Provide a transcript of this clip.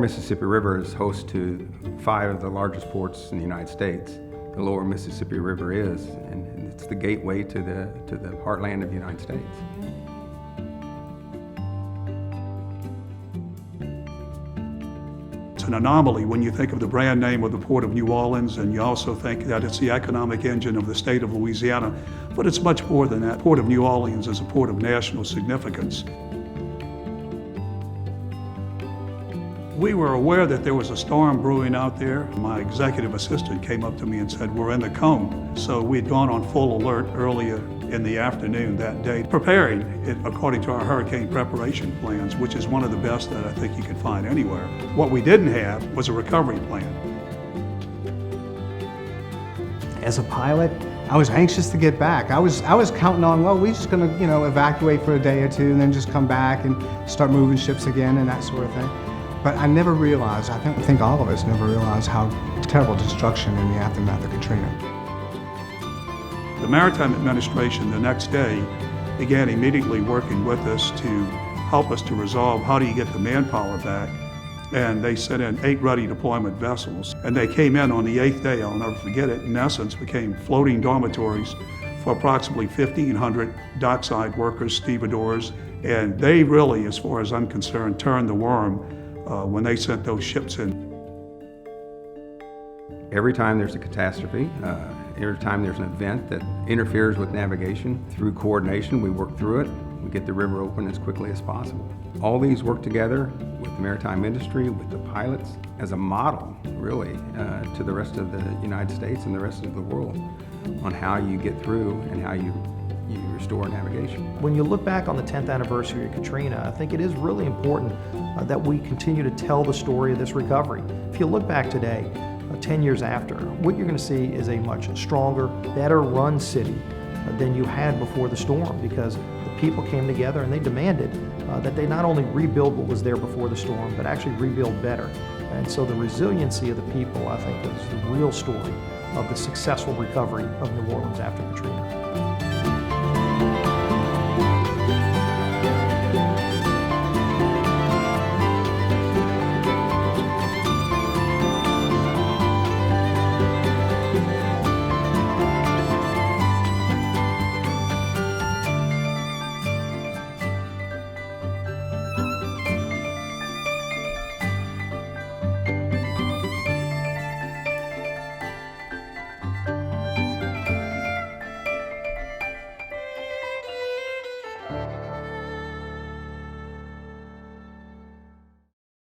Mississippi River is host to 5 of the largest ports in the United States. The lower Mississippi River is, and it's the gateway to the heartland of the United States. It's an anomaly when you think of the brand name of the Port of New Orleans, and you also think that it's the economic engine of the state of Louisiana, but it's much more than that. Port of New Orleans is a port of national significance. We were aware that there was a storm brewing out there. My executive assistant came up to me and said, we're in the cone. So we'd gone on full alert earlier in the afternoon that day, preparing it according to our hurricane preparation plans, which is one of the best that I think you can find anywhere. What we didn't have was a recovery plan. As a pilot, I was anxious to get back. I was counting on, well, we're just gonna, evacuate for a day or two and then just come back and start moving ships again and that sort of thing. But I never realized, I think all of us never realized how terrible destruction in the aftermath of Katrina. The Maritime Administration the next day began immediately working with us to help us to resolve how do you get the manpower back. And they sent in 8 ready deployment vessels. And they came in on the 8th day, I'll never forget it, in essence became floating dormitories for approximately 1,500 dockside workers, stevedores. And they really, as far as I'm concerned, turned the worm when they sent those ships in. Every time there's a catastrophe, every time there's an event that interferes with navigation, through coordination, we work through it. We get the river open as quickly as possible. All these work together with the maritime industry, with the pilots, as a model, really, to the rest of the United States and the rest of the world on how you get through and how you restore navigation. When you look back on the 10th anniversary of Katrina, I think it is really important that we continue to tell the story of this recovery. If you look back today, 10 years after, what you're going to see is a much stronger, better run city than you had before the storm, because the people came together and they demanded that they not only rebuild what was there before the storm, but actually rebuild better. And so the resiliency of the people, I think, is the real story of the successful recovery of New Orleans after Katrina.